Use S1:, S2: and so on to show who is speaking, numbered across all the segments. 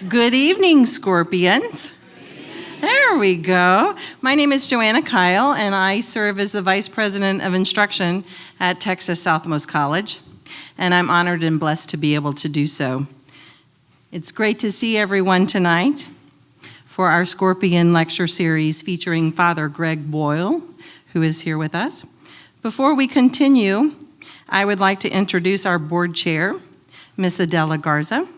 S1: Good evening, Scorpions. There we go. My name is Joanna Kyle, and I serve as the Vice President of Instruction at Texas Southmost College, and I'm honored and blessed to be able to do so. It's great to see everyone tonight for our Scorpion Lecture Series featuring Father Greg Boyle, who is here with us. Before we continue, I would like to introduce our board chair, Miss Adela Garza,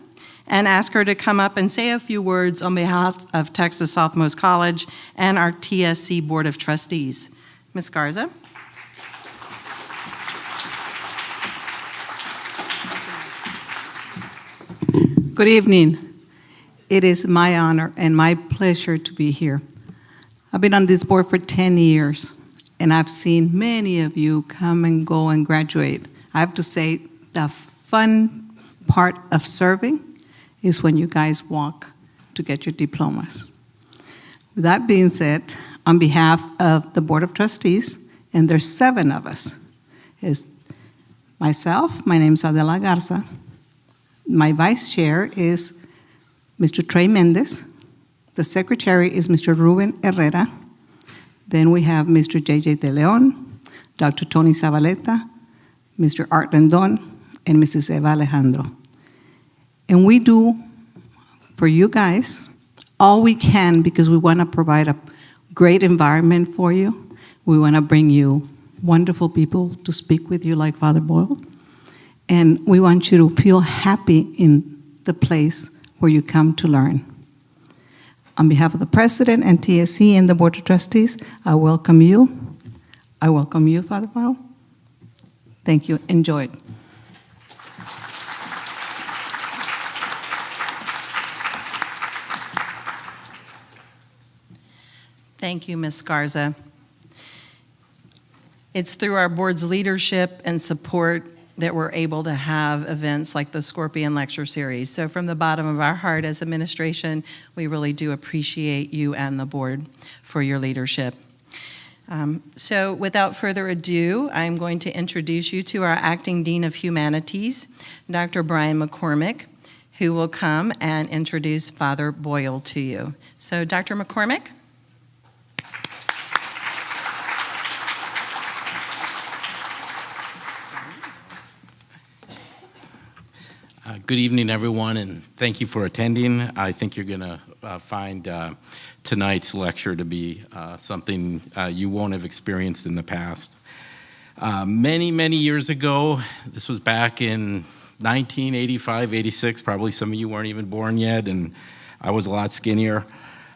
S1: and ask her to come up and say a few words on behalf of Texas Southmost College and our TSC Board of Trustees. Ms. Garza.
S2: Good evening. It is my honor and my pleasure to be here. I've been on this board for 10 years, and I've seen many of you come and go and graduate. I have to say, the fun part of serving is when you guys walk to get your diplomas. With that being said, on behalf of the Board of Trustees, and there's 7 of us, is myself, my name is Adela Garza. My vice chair is Mr. Trey Mendez. The secretary is Mr. Ruben Herrera. Then we have Mr. JJ De Leon, Dr. Tony Zabaleta, Mr. Art Rendon, and Mrs. Eva Alejandro. And we do, for you guys, all we can because we want to provide a great environment for you. We want to bring you wonderful people to speak with you like Father Boyle. And we want you to feel happy in the place where you come to learn. On behalf of the President and TSC and the Board of Trustees, I welcome you. I welcome you, Father Boyle. Thank you. Enjoy it.
S1: Thank you, Ms. Garza. It's through our board's leadership and support that we're able to have events like the Scorpion Lecture Series. So from the bottom of our heart as administration, we really do appreciate you and the board for your leadership. So without further ado, I'm going to introduce you to our Acting Dean of Humanities, Dr. Brian McCormick, who will come and introduce Father Boyle to you. So Dr. McCormick.
S3: Good evening, everyone, and thank you for attending. I think you're going to find tonight's lecture to be something you won't have experienced in the past. Many years ago, this was back in 1985, 86, probably some of you weren't even born yet, and I was a lot skinnier.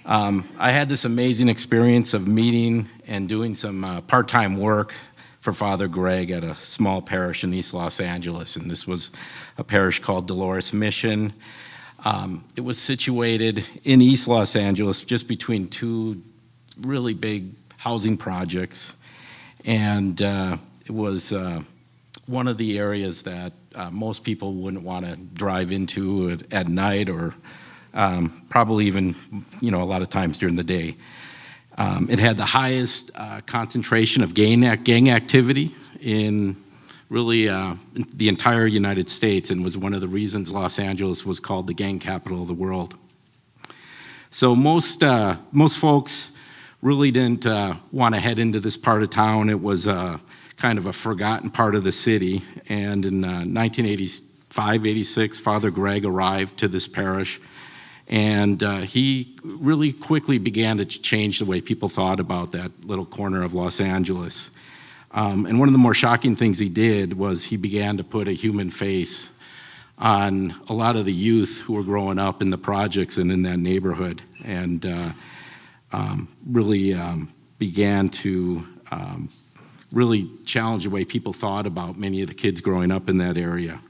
S3: I had this amazing experience of meeting and doing some part-time work for Father Greg at a small parish in East Los Angeles, and this was a parish called Dolores Mission. It was situated in East Los Angeles, just between 2 really big housing projects, and it was one of the areas that most people wouldn't want to drive into at night, or probably even, a lot of times during the day. It had the highest concentration of gang activity in really the entire United States, and was one of the reasons Los Angeles was called the gang capital of the world. So most folks really didn't want to head into this part of town. It was kind of a forgotten part of the city, and in 1985, 86, Father Greg arrived to this parish, and he really quickly began to change the way people thought about that little corner of Los Angeles. And one of the more shocking things he did was he began to put a human face on a lot of the youth who were growing up in the projects and in that neighborhood, and really began to really challenge the way people thought about many of the kids growing up in that area.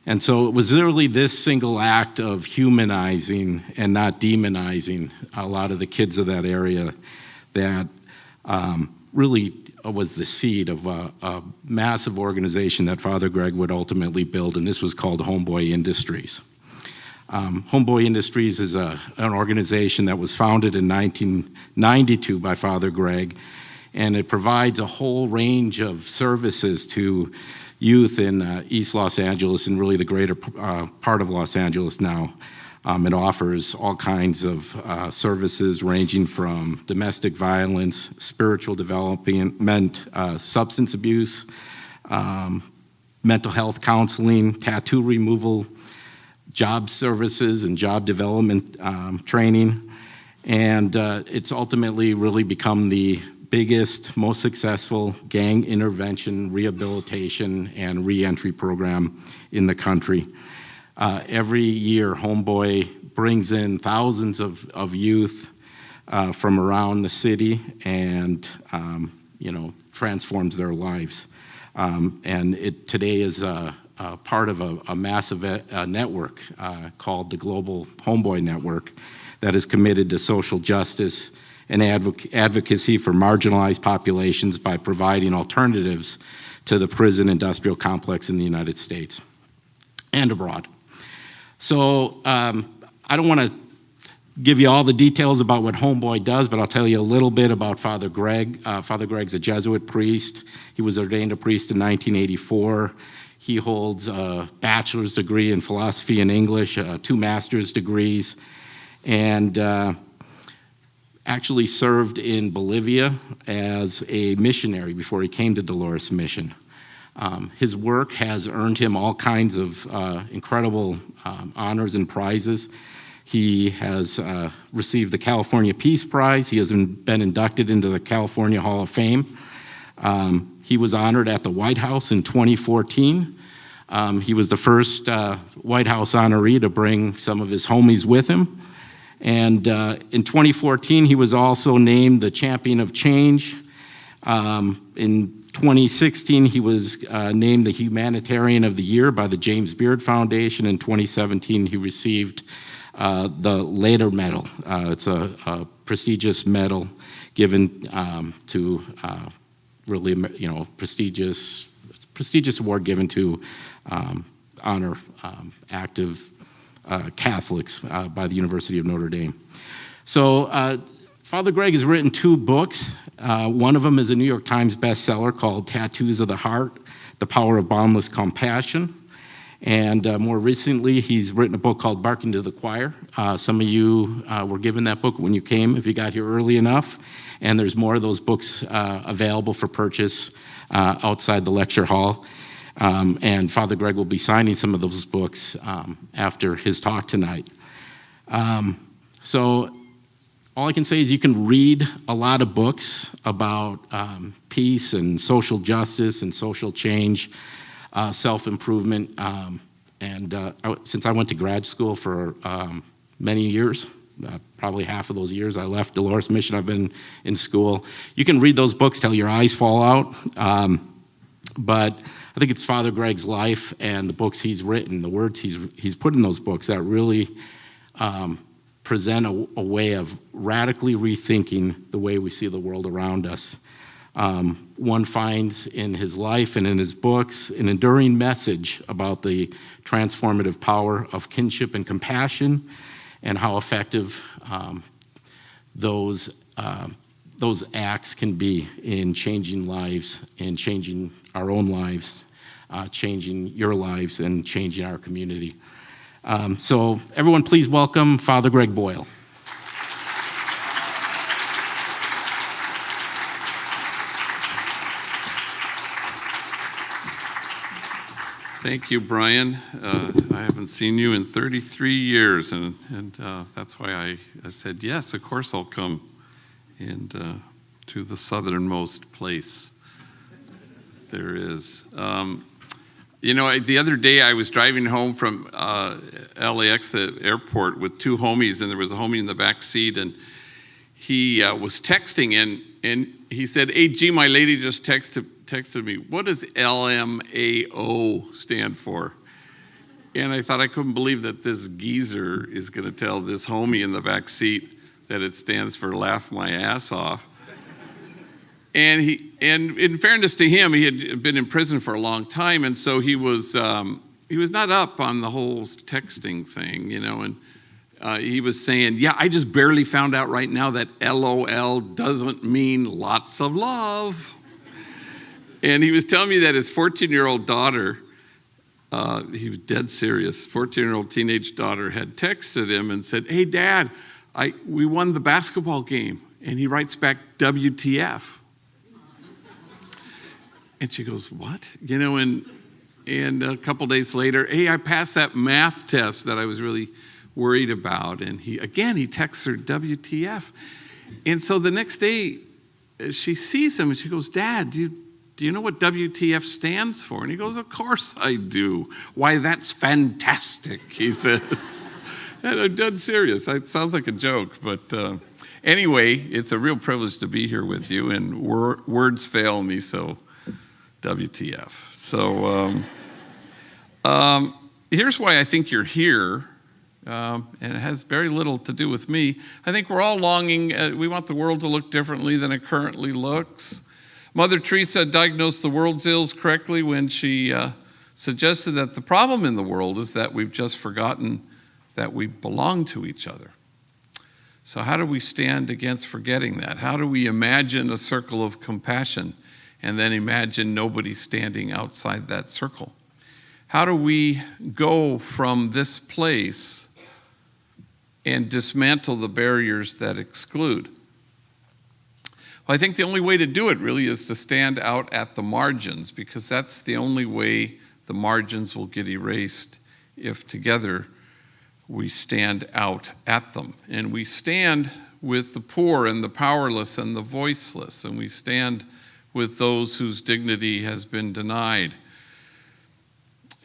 S3: And so it was literally this single act of humanizing and not demonizing a lot of the kids of that area that really was the seed of a massive organization that Father Greg would ultimately build, and this was called Homeboy Industries. Homeboy Industries is an organization that was founded in 1992 by Father Greg, and it provides a whole range of services to youth in East Los Angeles and really the greater part of Los Angeles now. It offers all kinds of services ranging from domestic violence, spiritual development, substance abuse, mental health counseling, tattoo removal, job services, and job development training. And it's ultimately really become the biggest, most successful gang intervention, rehabilitation, and reentry program in the country. Every year, Homeboy brings in thousands of youth from around the city and, transforms their lives. And it today is a part of a massive network called the Global Homeboy Network that is committed to social justice and advocacy for marginalized populations by providing alternatives to the prison industrial complex in the United States and abroad. So I don't want to give you all the details about what Homeboy does, but I'll tell you a little bit about Father Greg. Father Greg's a Jesuit priest. He was ordained a priest in 1984. He holds a bachelor's degree in philosophy and English, 2 master's degrees, and actually served in Bolivia as a missionary before he came to Dolores Mission. His work has earned him all kinds of incredible honors and prizes. He has received the California Peace Prize. He has been inducted into the California Hall of Fame. He was honored at the White House in 2014. He was the first White House honoree to bring some of his homies with him. And in 2014, he was also named the Champion of Change. In 2016, he was named the Humanitarian of the Year by the James Beard Foundation. In 2017, he received the Leder Medal. It's a prestigious medal given to really, prestigious award given to honor active Catholics by the University of Notre Dame. So Father Greg has written 2 books. One of them is a New York Times bestseller called Tattoos of the Heart, The Power of Boundless Compassion. And more recently, he's written a book called Barking to the Choir. Some of you were given that book when you came, if you got here early enough. And there's more of those books available for purchase outside the lecture hall. And Father Greg will be signing some of those books after his talk tonight. So all I can say is you can read a lot of books about peace and social justice and social change, self-improvement. Since I went to grad school for many years, probably half of those years I left Dolores Mission, I've been in school. You can read those books till your eyes fall out. But I think it's Father Greg's life and the books he's written, the words he's put in those books that really present a way of radically rethinking the way we see the world around us. One finds in his life and in his books an enduring message about the transformative power of kinship and compassion and how effective those acts can be in changing lives, in changing our own lives, changing your lives, and changing our community. So everyone please welcome Father Greg Boyle.
S4: Thank you, Brian. I haven't seen you in 33 years, and that's why I said, yes, of course I'll come and to the southernmost place there is. The other day I was driving home from LAX, the airport, with 2 homies, and there was a homie in the back seat, and he was texting, and he said, "Hey, G, my lady just texted me, what does LMAO stand for?" And I thought I couldn't believe that this geezer is going to tell this homie in the back seat that it stands for laugh my ass off. And in fairness to him, he had been in prison for a long time, and so he was not up on the whole texting thing, and he was saying, "Yeah, I just barely found out right now that LOL doesn't mean lots of love." And he was telling me that his 14-year-old daughter he was dead serious. 14-year-old teenage daughter had texted him and said, "Hey, Dad, we won the basketball game." And he writes back, "WTF?" And she goes, "What?" And a couple days later, "Hey, I passed that math test that I was really worried about." And he texts her, "WTF?" And so the next day, she sees him and she goes, "Dad, do you know what WTF stands for?" And he goes, "Of course I do. Why, that's fantastic," he said. And I'm dead serious. It sounds like a joke, but anyway, it's a real privilege to be here with you, and words fail me, so WTF. So here's why I think you're here, and it has very little to do with me. I think we're all longing, we want the world to look differently than it currently looks. Mother Teresa diagnosed the world's ills correctly when she suggested that the problem in the world is that we've just forgotten that we belong to each other. So how do we stand against forgetting that? How do we imagine a circle of compassion and then imagine nobody standing outside that circle? How do we go from this place and dismantle the barriers that exclude? Well, I think the only way to do it really is to stand out at the margins, because that's the only way the margins will get erased if together we stand out at them. And we stand with the poor and the powerless and the voiceless, and we stand with those whose dignity has been denied.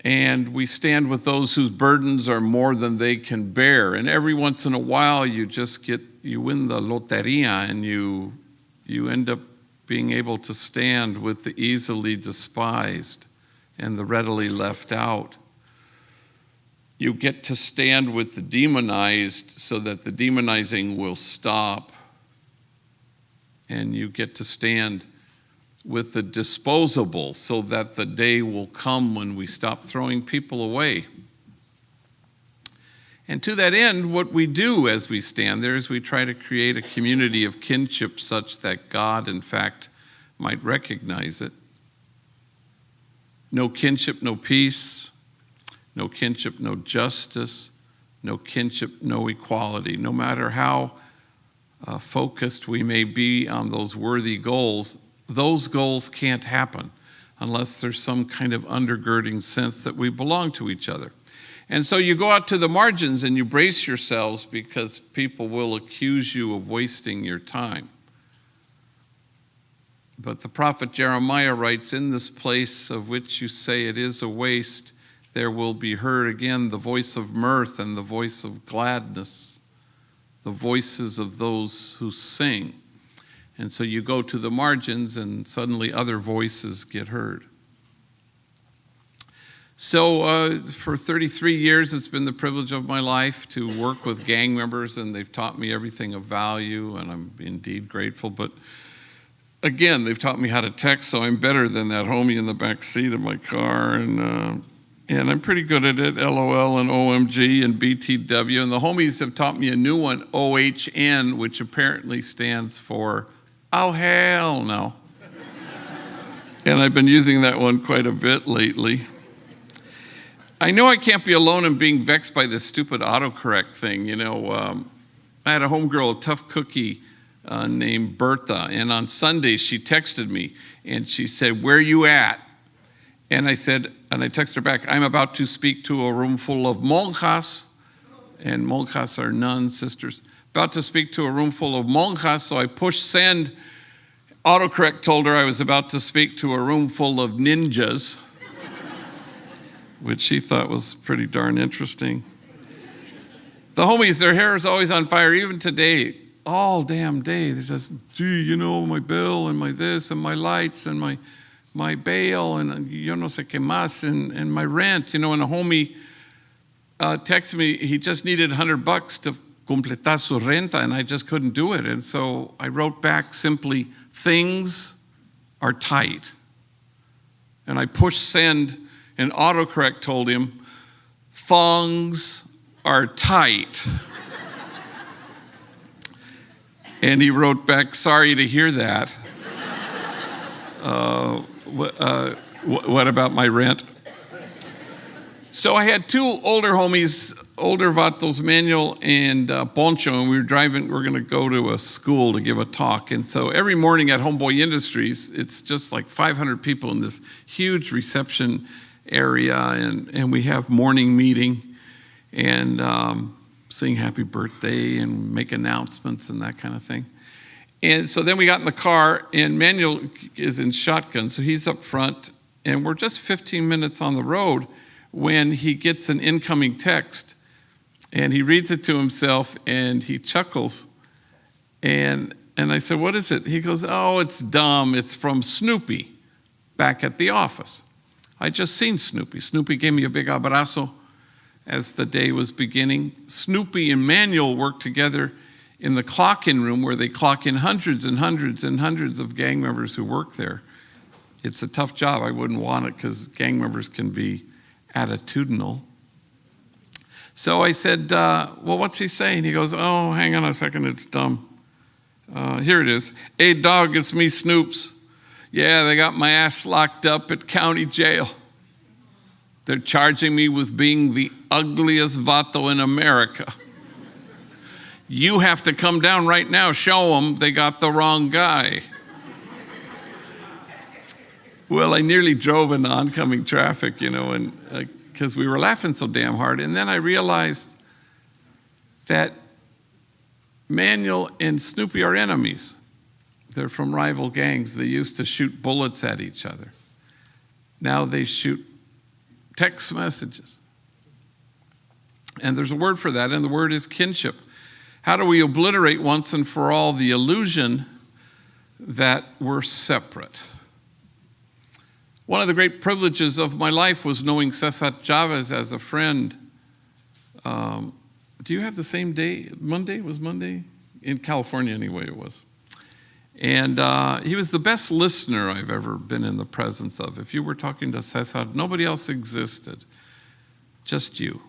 S4: And we stand with those whose burdens are more than they can bear. And every once in a while you win the loteria, and you end up being able to stand with the easily despised and the readily left out. You get to stand with the demonized so that the demonizing will stop. And you get to stand with the disposable so that the day will come when we stop throwing people away. And to that end, what we do as we stand there is we try to create a community of kinship such that God, in fact, might recognize it. No kinship, no peace. No kinship, no justice. No kinship, no equality. No matter how focused we may be on those worthy goals, those goals can't happen unless there's some kind of undergirding sense that we belong to each other. And so you go out to the margins and you brace yourselves, because people will accuse you of wasting your time. But the prophet Jeremiah writes, "In this place of which you say it is a waste, there will be heard again the voice of mirth and the voice of gladness, the voices of those who sing." And so you go to the margins and suddenly other voices get heard. So for 33 years, it's been the privilege of my life to work with gang members, and they've taught me everything of value, and I'm indeed grateful. But again, they've taught me how to text, so I'm better than that homie in the back seat of my car, and I'm pretty good at it, LOL and OMG and BTW. And the homies have taught me a new one, OHN, which apparently stands for, "Oh, hell no." And I've been using that one quite a bit lately. I know I can't be alone in being vexed by this stupid autocorrect thing. I had a homegirl, a tough cookie named Bertha, and on Sunday she texted me, and she said, "Where you at?" And I texted her back, "I'm about to speak to a room full of monjas," and monjas are nuns, sisters. About to speak to a room full of monjas, so I pushed send. Autocorrect told her I was about to speak to a room full of ninjas, which she thought was pretty darn interesting. The homies, their hair is always on fire, even today, all damn day. They're just, "Gee, my bill and my this and my lights and my bail and yo no sé qué más and my rent." And a homie texted me, he just needed $100 to completar su renta, and I just couldn't do it. And so I wrote back simply, "Things are tight." And I pushed send, and autocorrect told him, "Thongs are tight." And he wrote back, "Sorry to hear that. What about my rent?" So I had two older homies, older vatos, Manuel and Poncho, and we were going to go to a school to give a talk. And so every morning at Homeboy Industries, it's just like 500 people in this huge reception area, and we have morning meeting and sing happy birthday and make announcements and that kind of thing. And so then we got in the car, and Manuel is in shotgun, so he's up front, and we're just 15 minutes on the road when he gets an incoming text, and he reads it to himself, and he chuckles. And I said, what is it? He goes, oh, it's dumb. It's from Snoopy back at the office. I just seen Snoopy. Snoopy gave me a big abrazo as the day was beginning. Snoopy and Manuel worked together in the clock-in room where they clock in hundreds and hundreds and hundreds of gang members who work there. It's a tough job. I wouldn't want it because gang members can be attitudinal. So I said, well, what's he saying? He goes, oh, hang on a second, it's dumb. Here it is. Hey, dog, it's me, Snoops. Yeah, they got my ass locked up at county jail. They're charging me with being the ugliest vato in America. You have to come down right now, show them they got the wrong guy. Well, I nearly drove into oncoming traffic, and because we were laughing so damn hard. And then I realized that Manuel and Snoopy are enemies. They're from rival gangs. They used to shoot bullets at each other. Now they shoot text messages. And there's a word for that, and the word is kinship. How do we obliterate once and for all the illusion that we're separate? One of the great privileges of my life was knowing Cesar Chavez as a friend. Do you have the same day? Monday? It was Monday? In California, anyway, it was. And he was the best listener I've ever been in the presence of. If you were talking to Cesar, nobody else existed, just you.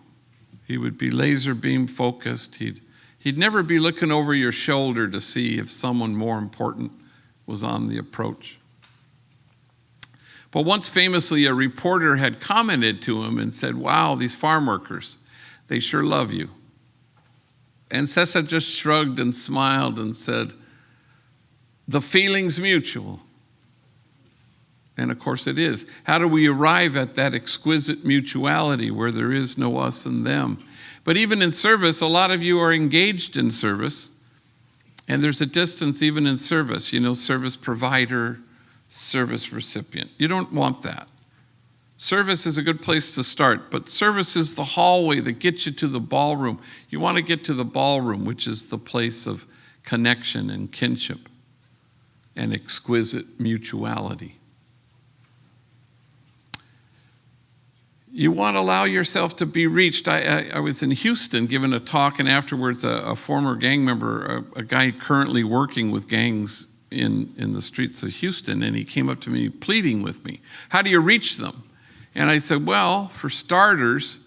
S4: He would be laser beam focused. He'd never be looking over your shoulder to see if someone more important was on the approach. But once famously, a reporter had commented to him and said, wow, these farm workers, they sure love you. And Cesar just shrugged and smiled and said, the feeling's mutual. And of course it is. How do we arrive at that exquisite mutuality where there is no us and them? But even in service, a lot of you are engaged in service, and there's a distance even in service, service provider, service recipient. You don't want that. Service is a good place to start, but service is the hallway that gets you to the ballroom. You want to get to the ballroom, which is the place of connection and kinship and exquisite mutuality. You want to allow yourself to be reached. I was in Houston giving a talk, and afterwards a former gang member, a guy currently working with gangs in the streets of Houston, and he came up to me pleading with me. How do you reach them? And I said, well, for starters,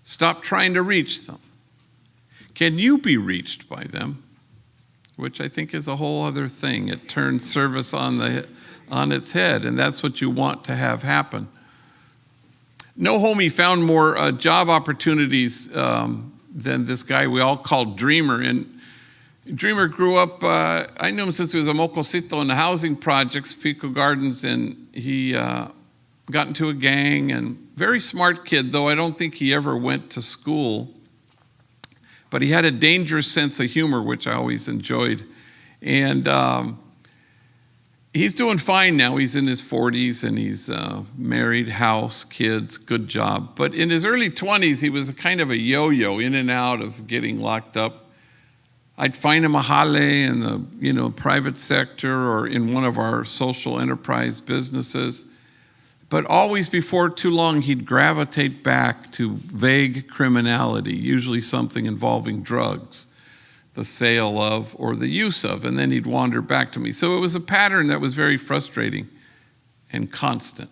S4: stop trying to reach them. Can you be reached by them? Which I think is a whole other thing. It turns service on its head, and that's what you want to have happen. No homie found more job opportunities than this guy we all called Dreamer. And Dreamer grew up, I knew him since he was a mocosito in the housing projects, Pico Gardens, and he got into a gang, and very smart kid, though I don't think he ever went to school. But he had a dangerous sense of humor, which I always enjoyed. And he's doing fine now. He's in his 40s, and he's married, house, kids, good job. But in his early 20s, he was kind of a yo-yo, in and out of getting locked up. I'd find him a jale in the private sector or in one of our social enterprise businesses. But always before too long, he'd gravitate back to vague criminality, usually something involving drugs, the sale of or the use of, and then he'd wander back to me. So it was a pattern that was very frustrating and constant.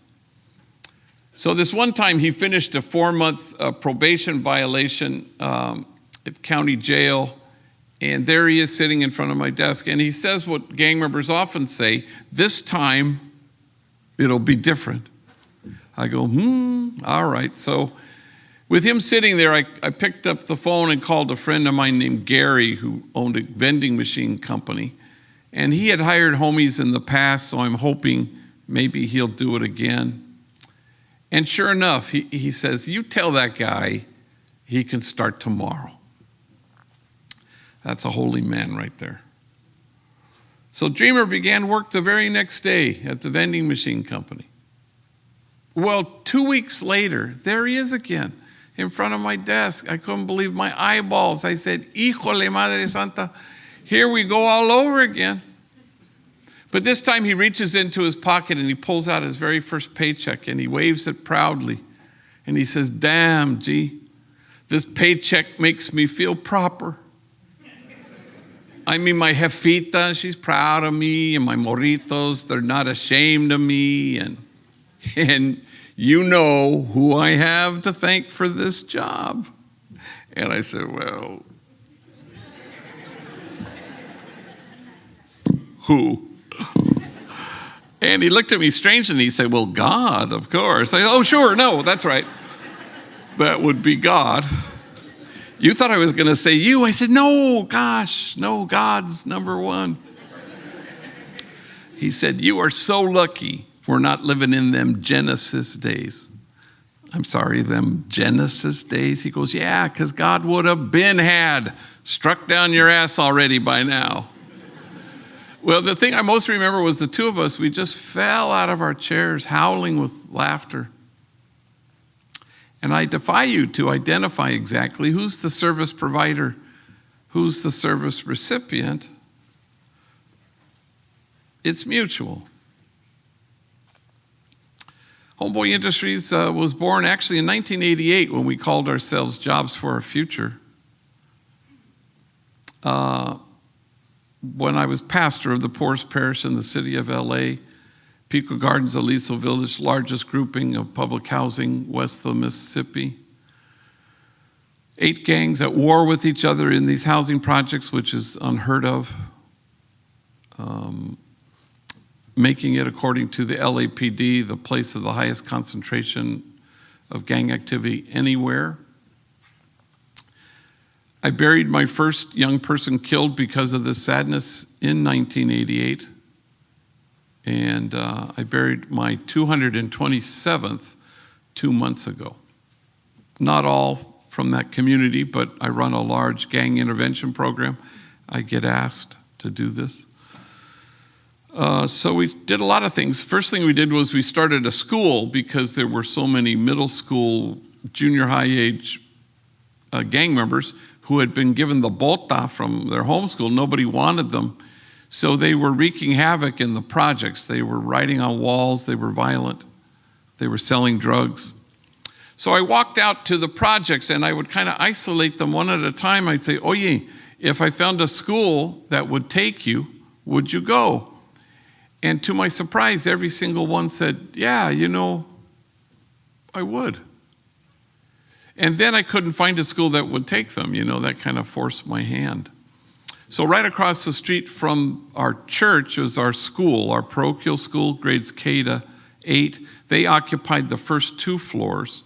S4: So this one time he finished a 4-month probation violation at county jail, and there he is sitting in front of my desk, and he says what gang members often say, this time it'll be different. I go, all right. So With him sitting there, I picked up the phone and called a friend of mine named Gary, who owned a vending machine company. And he had hired homies in the past, so I'm hoping maybe he'll do it again. And sure enough, he says, you tell that guy he can start tomorrow. That's a holy man right there. So Dreamer began work the very next day at the vending machine company. Well, 2 weeks later, there he is again in front of my desk. I couldn't believe my eyeballs. I said, Híjole, Madre Santa, here we go all over again. But this time he reaches into his pocket and he pulls out his very first paycheck and he waves it proudly. And he says, damn, G, this paycheck makes me feel proper. I mean, my jefita, she's proud of me, and my morritos, they're not ashamed of me. And you know who I have to thank for this job. And I said, well, who? And he looked at me strangely and he said, well, God, of course. I said, oh, sure, no, that's right. That would be God. You thought I was going to say you. I said, no, gosh, no, God's number one. He said, you are so lucky we're not living in them Genesis days. I'm sorry, them Genesis days? He goes, yeah, because God would have had struck down your ass already by now. Well, the thing I most remember was the two of us, we just fell out of our chairs howling with laughter. And I defy you to identify exactly who's the service provider, who's the service recipient. It's mutual. Homeboy Industries was born actually in 1988 when we called ourselves Jobs for Our Future. When I was pastor of the poorest parish in the city of LA, Pico Gardens, Aliso Village, largest grouping of public housing west of the Mississippi. 8 gangs at war with each other in these housing projects, which is unheard of. Making it, according to the LAPD, the place of the highest concentration of gang activity anywhere. I buried my first young person killed because of this sadness in 1988. And I buried my 227th 2 months ago. Not all from that community, but I run a large gang intervention program. I get asked to do this. So we did a lot of things. First thing we did was we started a school because there were so many middle school, junior high age gang members who had been given the bota from their home school. Nobody wanted them. So they were wreaking havoc in the projects. They were writing on walls. They were violent. They were selling drugs. So I walked out to the projects and I would kind of isolate them one at a time. I'd say, oye, if I found a school that would take you, would you go? And to my surprise, every single one said, yeah, I would. And then I couldn't find a school that would take them. That kind of forced my hand. So right across the street from our church was our school, our parochial school, grades K to 8. They occupied the first 2 floors.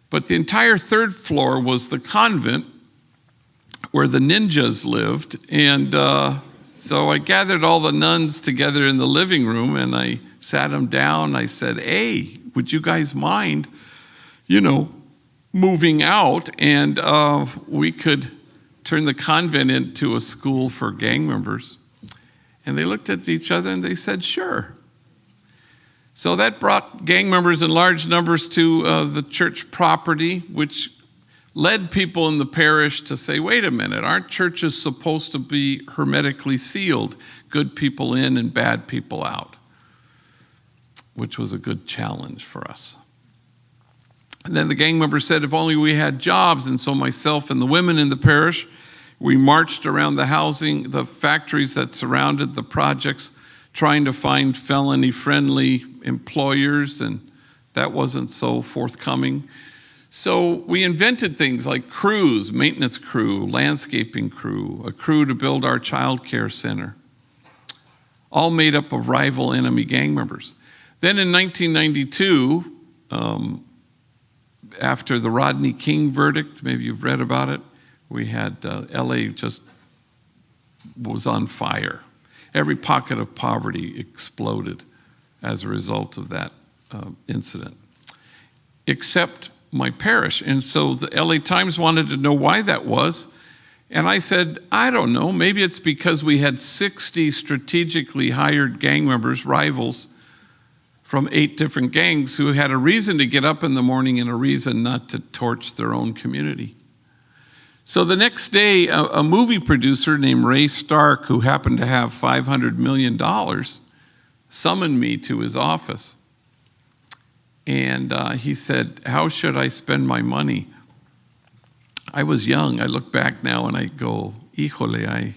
S4: But the entire 3rd floor was the convent where the ninjas lived. And so I gathered all the nuns together in the living room and I sat them down. I said, hey, would you guys mind, moving out? And we could turn the convent into a school for gang members. And they looked at each other and they said, sure. So that brought gang members in large numbers to the church property, which led people in the parish to say, wait a minute, aren't churches supposed to be hermetically sealed? Good people in and bad people out, which was a good challenge for us. And then the gang members said, if only we had jobs. And so myself and the women in the parish, we marched around the factories that surrounded the projects, trying to find felony-friendly employers, and that wasn't so forthcoming. So we invented things like crews, maintenance crew, landscaping crew, a crew to build our child care center, all made up of rival enemy gang members. Then in 1992, after the Rodney King verdict, maybe you've read about it, we had LA just was on fire. Every pocket of poverty exploded as a result of that incident, except my parish. And so the LA Times wanted to know why that was. And I said, I don't know. Maybe it's because we had 60 strategically hired gang members, rivals, from 8 different gangs who had a reason to get up in the morning and a reason not to torch their own community. So the next day, a movie producer named Ray Stark, who happened to have $500 million, summoned me to his office. And he said, how should I spend my money? I was young. I look back now and I go, híjole, I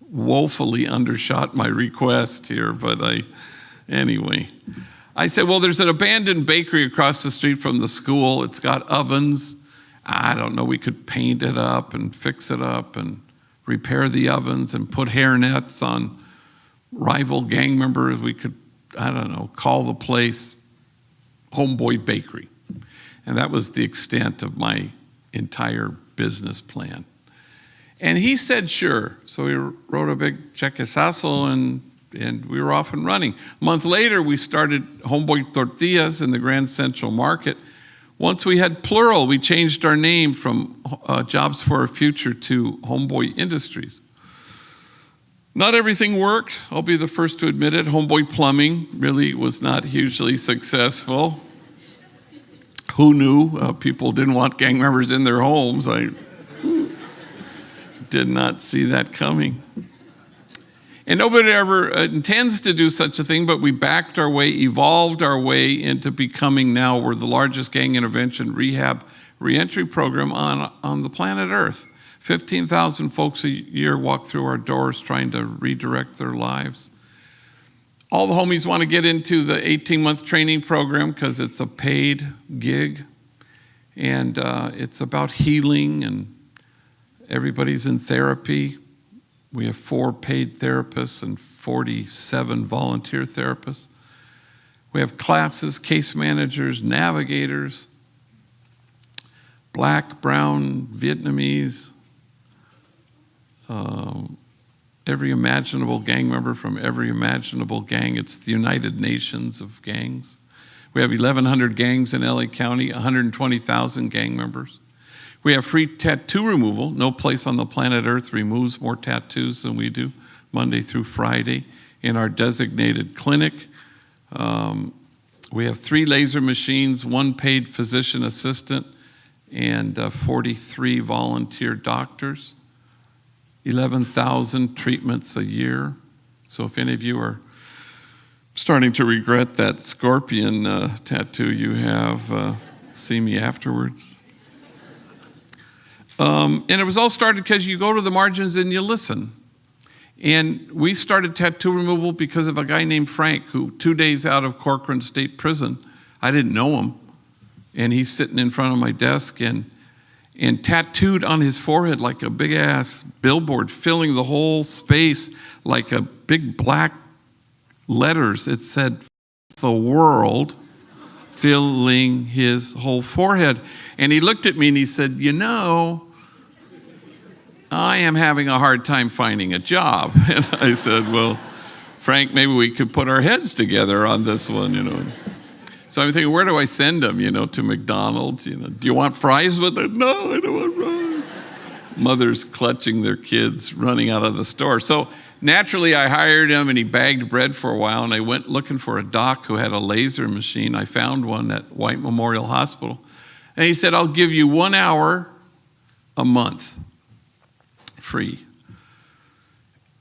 S4: woefully undershot my request here, but anyway. I said, well, there's an abandoned bakery across the street from the school. It's got ovens. I don't know, we could paint it up and fix it up and repair the ovens and put hairnets on rival gang members. We could, I don't know, call the place Homeboy Bakery. And that was the extent of my entire business plan. And he said, sure. So we wrote a big chequezazo and we were off and running. A month later, we started Homeboy Tortillas in the Grand Central Market. Once we had plural, we changed our name from Jobs for Our Future to Homeboy Industries. Not everything worked. I'll be the first to admit it. Homeboy Plumbing really was not hugely successful. Who knew? People didn't want gang members in their homes. I did not see that coming. And nobody ever intends to do such a thing, but we backed our way, evolved our way into becoming now, we're the largest gang intervention rehab reentry program on the planet Earth. 15,000 folks a year walk through our doors trying to redirect their lives. All the homies want to get into the 18-month training program because it's a paid gig. And it's about healing, and everybody's in therapy. We have 4 paid therapists and 47 volunteer therapists. We have classes, case managers, navigators, Black, brown, Vietnamese, every imaginable gang member from every imaginable gang. It's the United Nations of gangs. We have 1,100 gangs in LA County, 120,000 gang members. We have free tattoo removal. No place on the planet Earth removes more tattoos than we do, Monday through Friday, in our designated clinic. We have 3 laser machines, 1 paid physician assistant, and 43 volunteer doctors. 11,000 treatments a year. So if any of you are starting to regret that scorpion tattoo you have, see me afterwards. And it was all started because you go to the margins and you listen. And we started tattoo removal because of a guy named Frank, who 2 days out of Corcoran State Prison, I didn't know him, and he's sitting in front of my desk and tattooed on his forehead like a big ass billboard, filling the whole space like a big black letters. It said, "The world," filling his whole forehead. And he looked at me and he said, "You know, I am having a hard time finding a job." And I said, "Well, Frank, maybe we could put our heads together on this one, you know." So I'm thinking, where do I send him, to McDonald's? Do you want fries with it? No, I don't want fries. Mothers clutching their kids, running out of the store. So naturally, I hired him, and he bagged bread for a while, and I went looking for a doc who had a laser machine. I found one at White Memorial Hospital. And he said, "I'll give you 1 hour a month, free."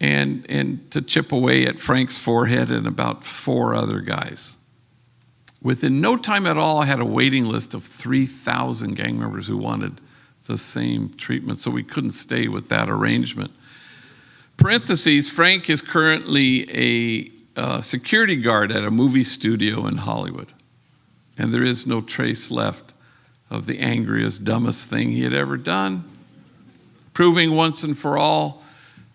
S4: And to chip away at Frank's forehead and about 4 other guys. Within no time at all, I had a waiting list of 3,000 gang members who wanted the same treatment, so we couldn't stay with that arrangement. Parentheses, Frank is currently a security guard at a movie studio in Hollywood, and there is no trace left of the angriest, dumbest thing he had ever done, proving once and for all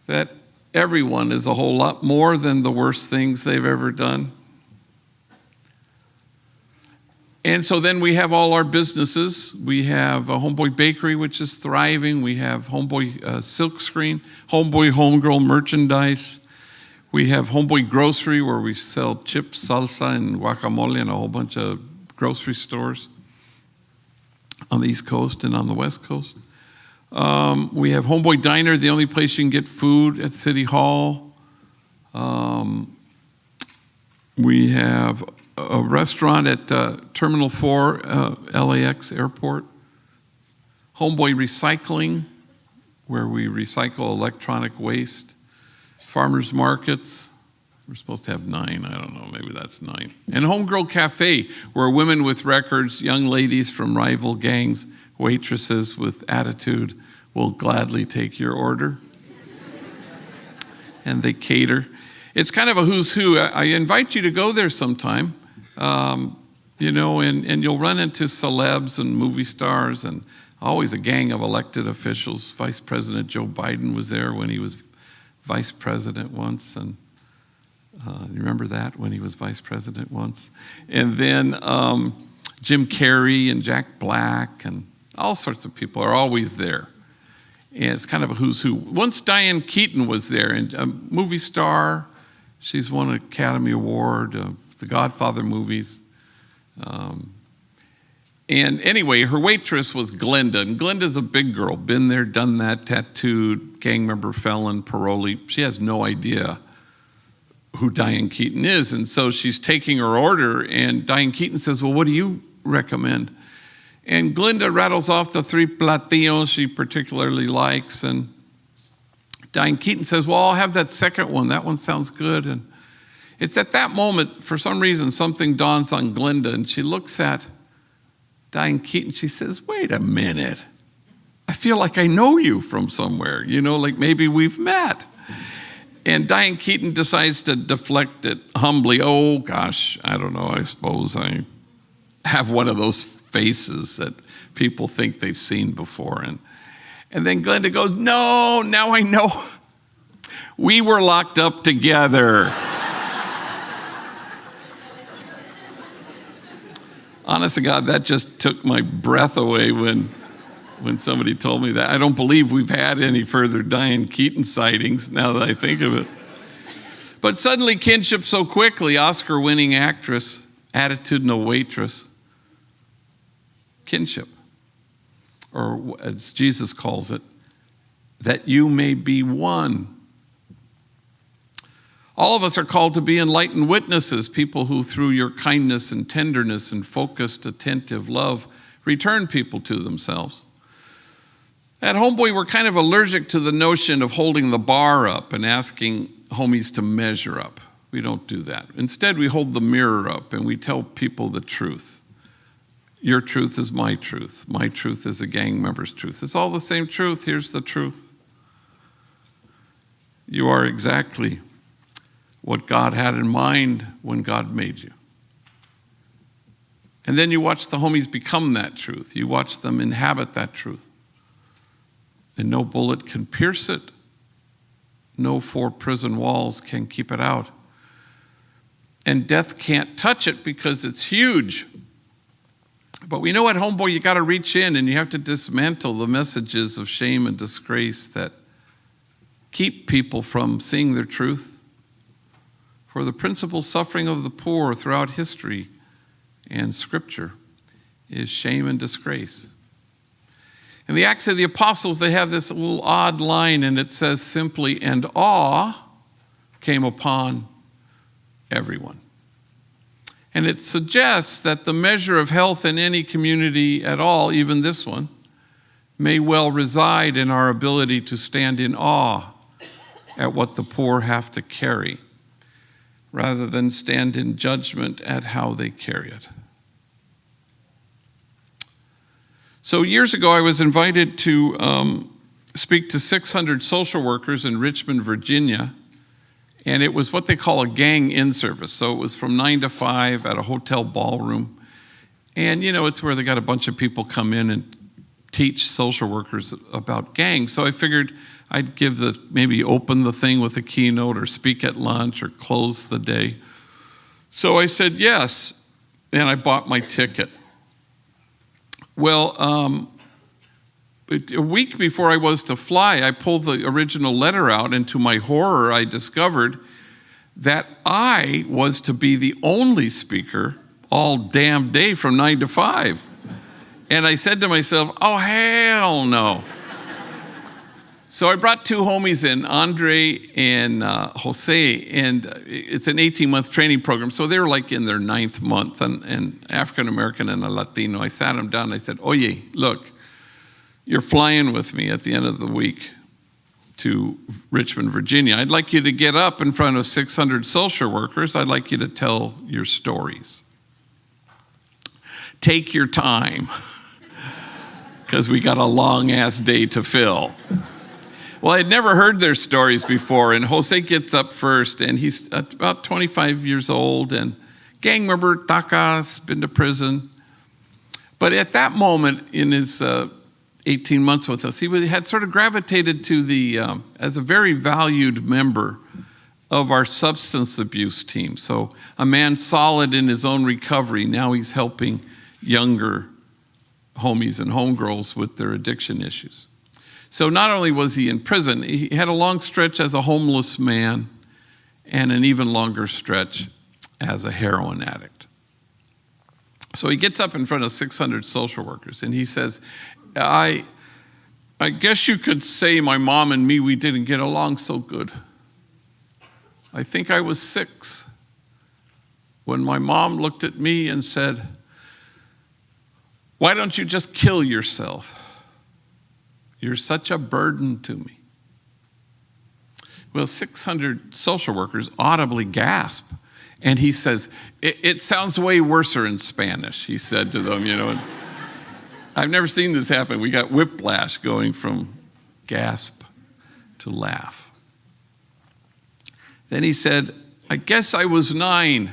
S4: that everyone is a whole lot more than the worst things they've ever done. And so then we have all our businesses. We have a Homeboy Bakery, which is thriving. We have Homeboy Silkscreen, Homeboy Homegirl merchandise. We have Homeboy Grocery, where we sell chips, salsa, and guacamole in a whole bunch of grocery stores on the East Coast and on the West Coast. We have Homeboy Diner, the only place you can get food at City Hall. We have a restaurant at Terminal 4, LAX Airport. Homeboy Recycling, where we recycle electronic waste. Farmers markets. We're supposed to have 9. I don't know, maybe that's 9. And Homegirl Cafe, where women with records, young ladies from rival gangs, waitresses with attitude will gladly take your order. And they cater. It's kind of a who's who. I invite you to go there sometime, and you'll run into celebs and movie stars and always a gang of elected officials. Vice President Joe Biden was there when he was vice president once, and you remember that, when he was vice president once? And then Jim Carrey and Jack Black and all sorts of people are always there. And it's kind of a who's who. Once Diane Keaton was there, and a movie star. She's won an Academy Award, the Godfather movies. And anyway, her waitress was Glenda. And Glenda's a big girl, been there, done that, tattooed, gang member, felon, parolee. She has no idea who Diane Keaton is. And so she's taking her order, and Diane Keaton says, well, what do you recommend? And Glenda rattles off the 3 platillos she particularly likes, and Diane Keaton says, well, I'll have that second one. That one sounds good. And it's at that moment, for some reason, something dawns on Glenda, and she looks at Diane Keaton. She says, wait a minute. I feel like I know you from somewhere, like maybe we've met. And Diane Keaton decides to deflect it humbly. Oh, gosh, I don't know. I suppose I have one of those faces that people think they've seen before. And then Glenda goes, no, now I know. We were locked up together. Honest to God, that just took my breath away when somebody told me that. I don't believe we've had any further Diane Keaton sightings now that I think of it. But suddenly kinship so quickly, Oscar-winning actress, attitudinal waitress, kinship. Or as Jesus calls it, that you may be one. All of us are called to be enlightened witnesses, people who through your kindness and tenderness and focused, attentive love, return people to themselves. At Homeboy, we're kind of allergic to the notion of holding the bar up and asking homies to measure up. We don't do that. Instead, we hold the mirror up and we tell people the truth. Your truth is my truth. My truth is a gang member's truth. It's all the same truth. Here's the truth. You are exactly what God had in mind when God made you. And then you watch the homies become that truth. You watch them inhabit that truth. And no bullet can pierce it. No 4 prison walls can keep it out. And death can't touch it because it's huge. But we know at Homeboy you got to reach in and you have to dismantle the messages of shame and disgrace that keep people from seeing their truth. For the principal suffering of the poor throughout history and Scripture is shame and disgrace. In the Acts of the Apostles, they have this little odd line, and it says simply, and awe came upon everyone. And it suggests that the measure of health in any community at all, even this one, may well reside in our ability to stand in awe at what the poor have to carry, rather than stand in judgment at how they carry it. So years ago, I was invited to speak to 600 social workers in Richmond, Virginia, and it was what they call a gang in-service. So it was from 9 to 5 at a hotel ballroom. And, it's where they got a bunch of people come in and teach social workers about gangs. So I figured I'd maybe open the thing with a keynote or speak at lunch or close the day. So I said yes, and I bought my ticket. Well, a week before I was to fly, I pulled the original letter out, and to my horror, I discovered that I was to be the only speaker all damn day from 9 to 5. And I said to myself, oh, hell no. So I brought two homies in, Andre and Jose, and it's an 18-month training program. So they're like in their 9th month, and African-American and a Latino. I sat them down and I said, oye, look, you're flying with me at the end of the week to Richmond, Virginia. I'd like you to get up in front of 600 social workers. I'd like you to tell your stories. Take your time, because we got a long-ass day to fill. Well, I'd never heard their stories before, and Jose gets up first, and he's about 25 years old, and gang member, tacas, been to prison. But at that moment in his 18 months with us, he had sort of gravitated to as a very valued member of our substance abuse team. So a man solid in his own recovery, now he's helping younger homies and homegirls with their addiction issues. So not only was he in prison, he had a long stretch as a homeless man and an even longer stretch as a heroin addict. So he gets up in front of 600 social workers and he says, I guess you could say my mom and me, we didn't get along so good. I think I was 6 when my mom looked at me and said, why don't you just kill yourself? You're such a burden to me. Well, 600 social workers audibly gasp. And he says, it sounds way worser in Spanish, he said to them, And I've never seen this happen. We got whiplash going from gasp to laugh. Then he said, I guess I was 9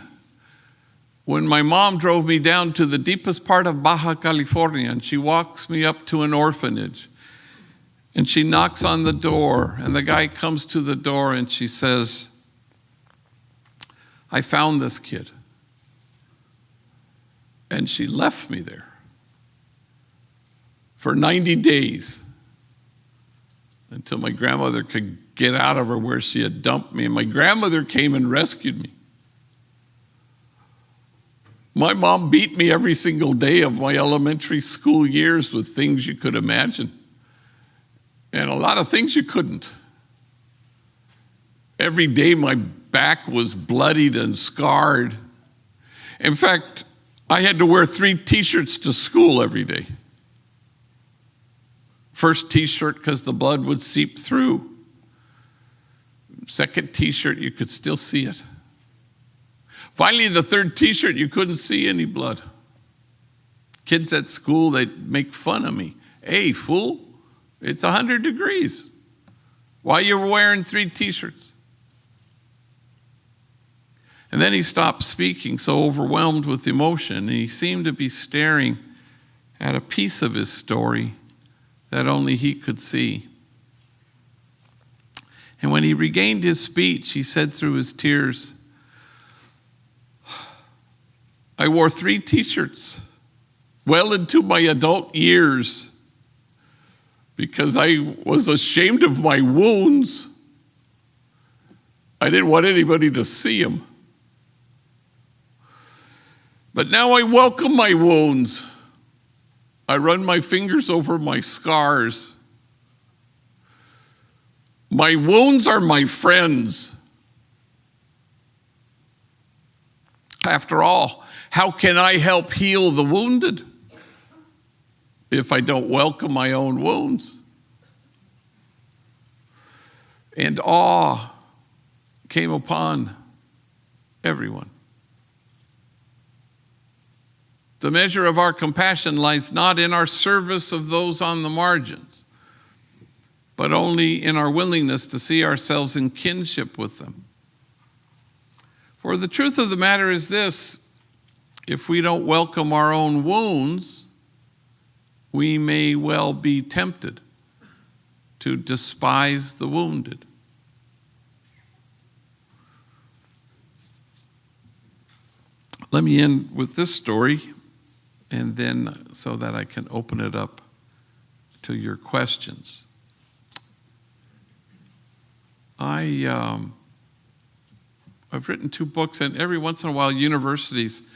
S4: when my mom drove me down to the deepest part of Baja California, and she walks me up to an orphanage. And she knocks on the door, and the guy comes to the door, and she says, I found this kid. And she left me there for 90 days until my grandmother could get out of her where she had dumped me. And my grandmother came and rescued me. My mom beat me every single day of my elementary school years with things you could imagine. And a lot of things you couldn't. Every day my back was bloodied and scarred. In fact, I had to wear 3 t-shirts to school every day. First t-shirt because the blood would seep through. Second t-shirt, you could still see it. Finally, the third t-shirt, you couldn't see any blood. Kids at school, they'd make fun of me. Hey, fool. It's 100 degrees. Why are you wearing 3 t-shirts? And then he stopped speaking, so overwhelmed with emotion, and he seemed to be staring at a piece of his story that only he could see. And when he regained his speech, he said through his tears, I wore 3 t-shirts well into my adult years because I was ashamed of my wounds. I didn't want anybody to see them. But now I welcome my wounds. I run my fingers over my scars. My wounds are my friends. After all, how can I help heal the wounded if I don't welcome my own wounds? And awe came upon everyone. The measure of our compassion lies not in our service of those on the margins, but only in our willingness to see ourselves in kinship with them. For the truth of the matter is this: if we don't welcome our own wounds, we may well be tempted to despise the wounded. Let me end with this story. and then so that I can open it up to your questions. I've written 2 books, and every once in a while universities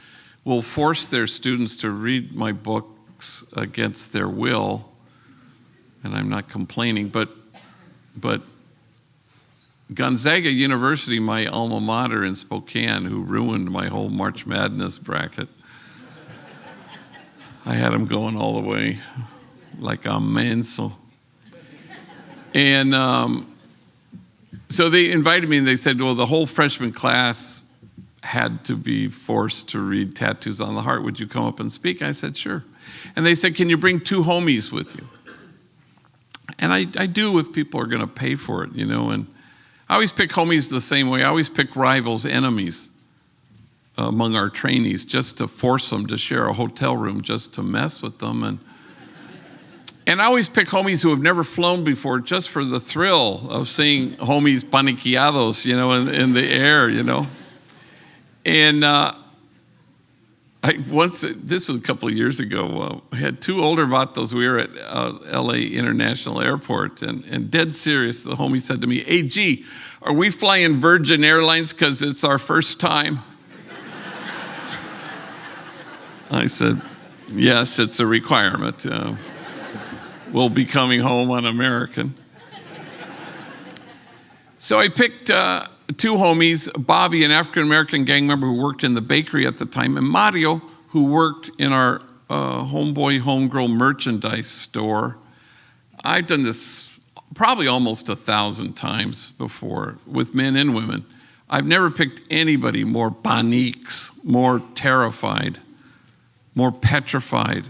S4: will force their students to read my books against their will, and I'm not complaining, but Gonzaga University, my alma mater in Spokane, who ruined my whole March Madness bracket, I had them going all the way like a menso. And so they invited me, and they said, well, the whole freshman class had to be forced to read Tattoos on the Heart. Would you come up and speak? I said, sure. And they said, can you bring 2 homies with you? And I do if people are going to pay for it, and I always pick homies the same way. I always pick rivals, enemies among our trainees, just to force them to share a hotel room, just to mess with them. And I always pick homies who have never flown before, just for the thrill of seeing homies paniqueados, in the air, And this was a couple of years ago, I had 2 older vatos. We were at LA International Airport, and dead serious, the homie said to me, hey, G, are we flying Virgin Airlines because it's our first time? I said, yes, it's a requirement. We'll be coming home on American. So I picked 2 homies, Bobby, an African-American gang member who worked in the bakery at the time, and Mario, who worked in our homeboy, homegirl merchandise store. I've done this probably almost 1,000 times before with men and women. I've never picked anybody more paniques, more terrified, more petrified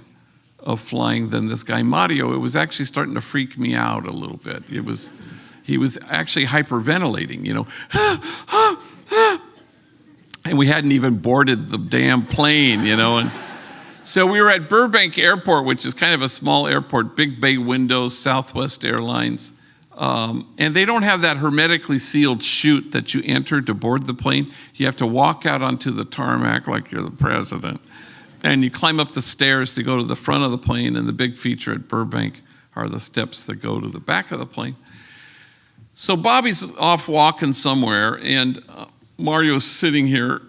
S4: of flying than this guy, Mario. It was actually starting to freak me out a little bit. He was actually hyperventilating, and we hadn't even boarded the damn plane, and so we were at Burbank Airport, which is kind of a small airport, big bay windows, Southwest Airlines, and they don't have that hermetically sealed chute that you enter to board the plane. You have to walk out onto the tarmac like you're the president, and you climb up the stairs to go to the front of the plane, and the big feature at Burbank are the steps that go to the back of the plane. So Bobby's off walking somewhere, and Mario's sitting here,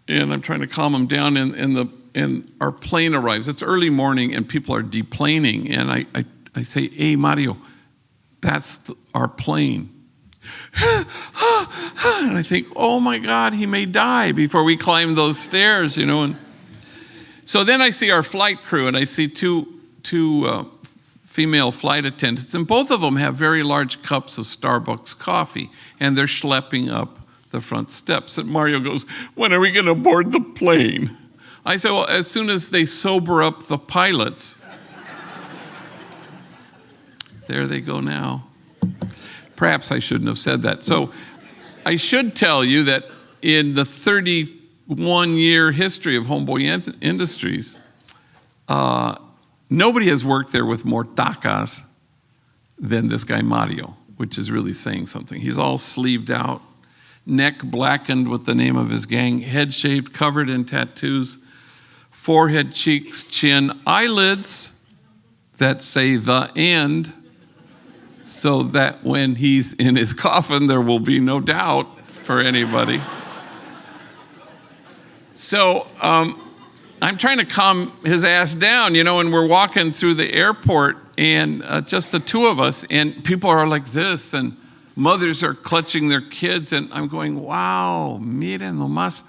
S4: and I'm trying to calm him down, and our plane arrives. It's early morning, and people are deplaning, and I say, hey, Mario, that's our plane. And I think, oh my God, he may die before we climb those stairs, and so then I see our flight crew, and I see two female flight attendants, and both of them have very large cups of Starbucks coffee, and they're schlepping up the front steps. And Mario goes, when are we going to board the plane? I said, well, as soon as they sober up the pilots. There they go now. Perhaps I shouldn't have said that. So I should tell you that in the 31-year history of Homeboy Industries, nobody has worked there with more tacas than this guy Mario, which is really saying something. He's all sleeved out, neck blackened with the name of his gang, head shaved, covered in tattoos, forehead, cheeks, chin, eyelids that say the end, so that when he's in his coffin, there will be no doubt for anybody. So I'm trying to calm his ass down, and we're walking through the airport, and just the 2 of us, and people are like this, and mothers are clutching their kids, and I'm going, wow, miren nomás.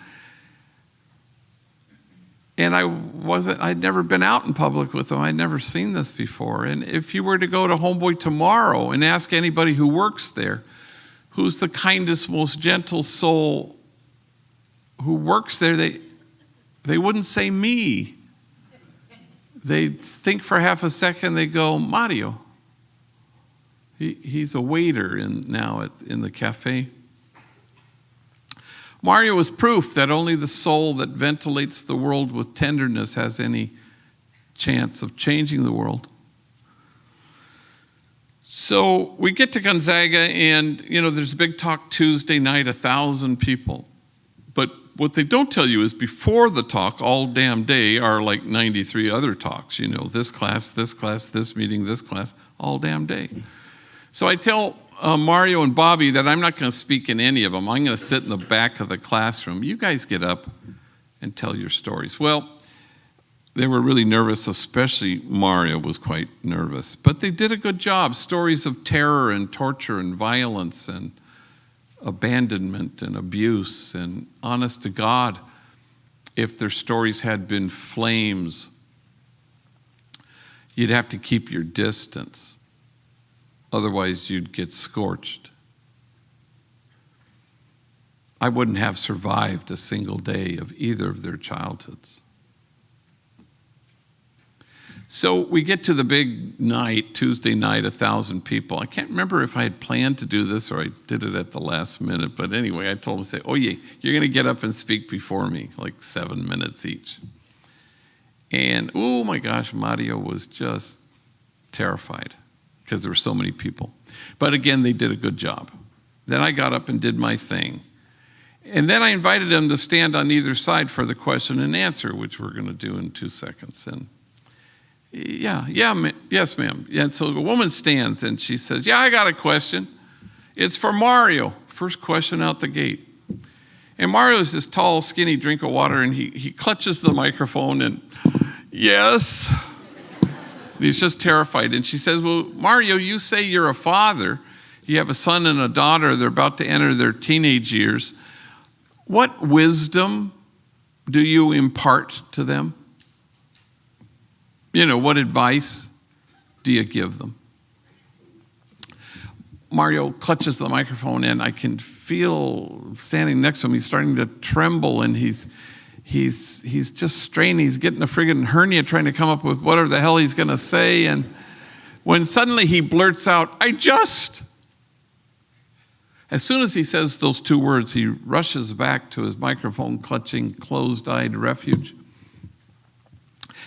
S4: And I'd never been out in public with them. I'd never seen this before. And if you were to go to Homeboy tomorrow and ask anybody who works there, who's the kindest, most gentle soul who works there, they wouldn't say me. They'd think for half a second, they go, Mario. He's a waiter now in the cafe. Mario was proof that only the soul that ventilates the world with tenderness has any chance of changing the world. So we get to Gonzaga, and there's a big talk Tuesday night, 1,000 people. But what they don't tell you is before the talk, all damn day, are like 93 other talks. This class, this meeting, this class, all damn day. So I tell Mario and Bobby that I'm not going to speak in any of them. I'm going to sit in the back of the classroom. You guys get up and tell your stories. Well, they were really nervous, especially Mario was quite nervous. But they did a good job. Stories of terror and torture and violence and abandonment and abuse. And honest to God, if their stories had been flames, you'd have to keep your distance. Otherwise, you'd get scorched. I wouldn't have survived a single day of either of their childhoods. So we get to the big night, Tuesday night, 1,000 people. I can't remember if I had planned to do this or I did it at the last minute. But anyway, I told them, oh yeah, you're going to get up and speak before me, like 7 minutes each. And oh my gosh, Mario was just terrified because there were so many people. But again, they did a good job. Then I got up and did my thing. And then I invited them to stand on either side for the question and answer, which we're going to do in 2 seconds. And yes, ma'am. Yeah, so the woman stands and she says, I got a question. It's for Mario. First question out the gate. And Mario's this tall, skinny drink of water, and he clutches the microphone and, yes. And he's just terrified. And she says, well, Mario, you say you're a father. You have a son and a daughter. They're about to enter their teenage years. What wisdom do you impart to them? What advice do you give them? Mario clutches the microphone, and I can feel standing next to him, he's starting to tremble, and he's just straining. He's getting a friggin' hernia trying to come up with whatever the hell he's going to say. And when suddenly he blurts out, as soon as he says those 2 words, he rushes back to his microphone, clutching closed-eyed refuge.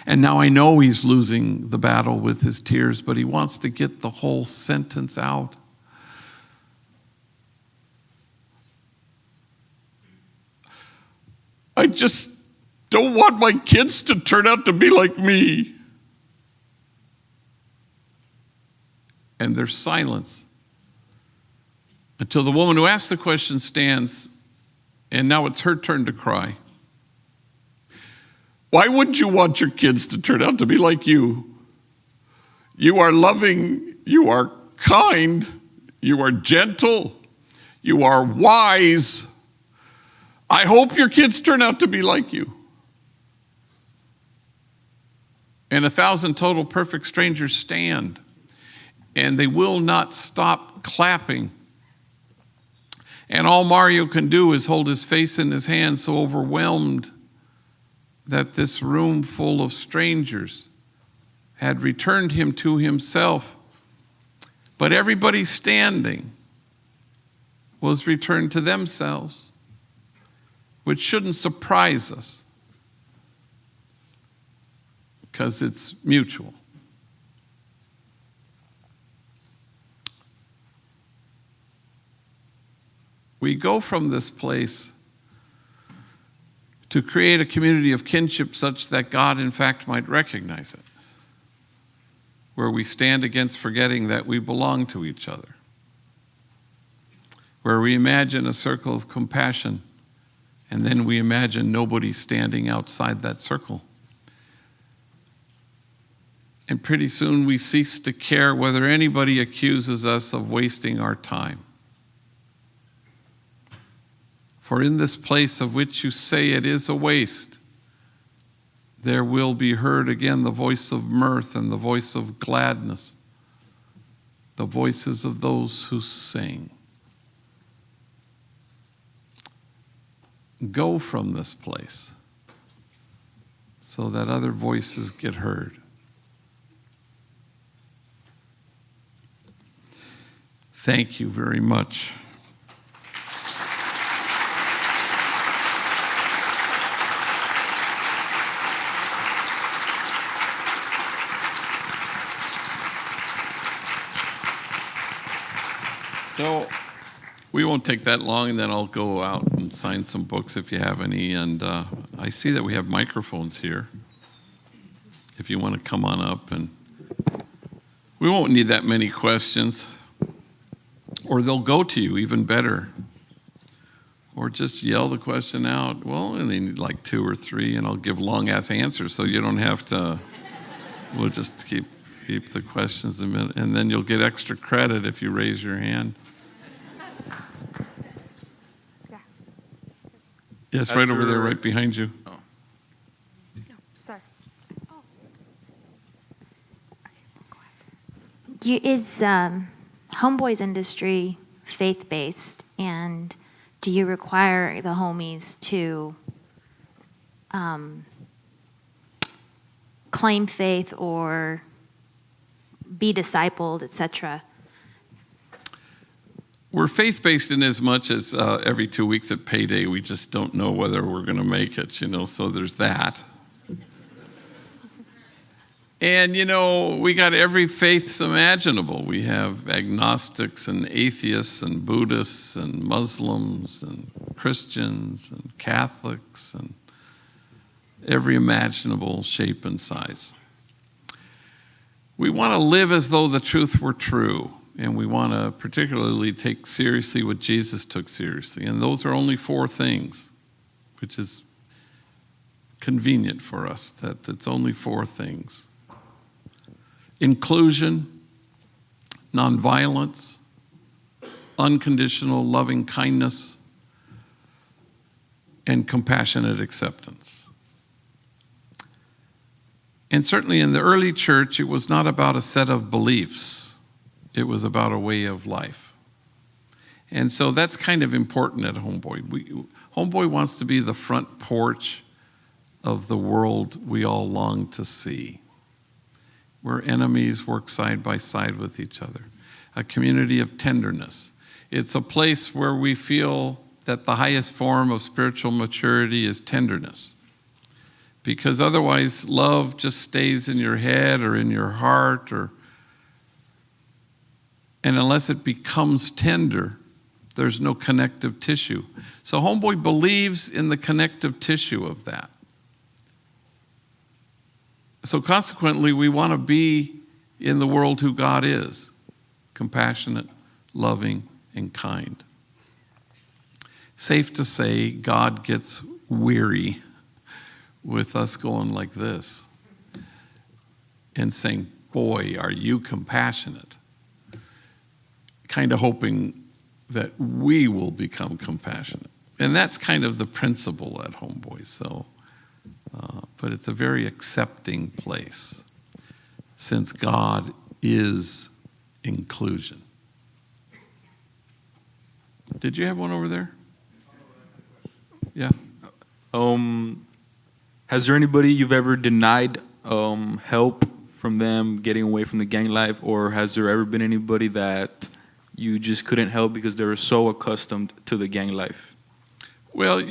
S4: And now I know he's losing the battle with his tears, but he wants to get the whole sentence out. I just don't want my kids to turn out to be like me. And there's silence until the woman who asked the question stands, and now it's her turn to cry. Why wouldn't you want your kids to turn out to be like you? You are loving, you are kind, you are gentle, you are wise. I hope your kids turn out to be like you. And 1,000 total perfect strangers stand, and they will not stop clapping. And all Mario can do is hold his face in his hands, so overwhelmed that this room full of strangers had returned him to himself. But everybody standing was returned to themselves, which shouldn't surprise us because it's mutual. We go from this place to create a community of kinship such that God, in fact, might recognize it, where we stand against forgetting that we belong to each other, where we imagine a circle of compassion, and then we imagine nobody standing outside that circle. And pretty soon we cease to care whether anybody accuses us of wasting our time. For in this place of which you say it is a waste, there will be heard again the voice of mirth and the voice of gladness, the voices of those who sing. Go from this place so that other voices get heard. Thank you very much. So we won't take that long, and then I'll go out and sign some books if you have any. And I see that we have microphones here. If you want to come on up, and we won't need that many questions, or they'll go to you even better, or just yell the question out. Well, and they need like 2 or 3, and I'll give long-ass answers so you don't have to. We'll just keep the questions a minute, and then you'll get extra credit if you raise your hand. Yes, right over there, right behind you.
S5: No, sorry.
S6: Is Homeboy's industry faith-based, and do you require the homies to claim faith or be discipled, etc.?
S4: We're faith-based in as much as every 2 weeks at payday, we just don't know whether we're going to make it, so there's that. And, we got every faith imaginable. We have agnostics and atheists and Buddhists and Muslims and Christians and Catholics and every imaginable shape and size. We want to live as though the truth were true. And we want to particularly take seriously what Jesus took seriously. And those are only 4 things, which is convenient for us, that it's only 4 things. Inclusion, nonviolence, unconditional loving kindness, and compassionate acceptance. And certainly in the early church, it was not about a set of beliefs. It was about a way of life. And so that's kind of important at Homeboy. Homeboy wants to be the front porch of the world we all long to see, where enemies work side by side with each other, a community of tenderness. It's a place where we feel that the highest form of spiritual maturity is tenderness, because otherwise love just stays in your head or in your heart, and unless it becomes tender, there's no connective tissue. So Homeboy believes in the connective tissue of that. So consequently, we want to be in the world who God is, compassionate, loving, and kind. Safe to say, God gets weary with us going like this and saying, boy, are you compassionate? Kind of hoping that we will become compassionate. And that's kind of the principle at Homeboy. So, but it's a very accepting place, since God is inclusion. Did you have one over there? Yeah.
S5: Has there anybody you've ever denied help from them getting away from the gang life, or has there ever been anybody that you just couldn't help because they were so accustomed to the gang life?
S4: Well,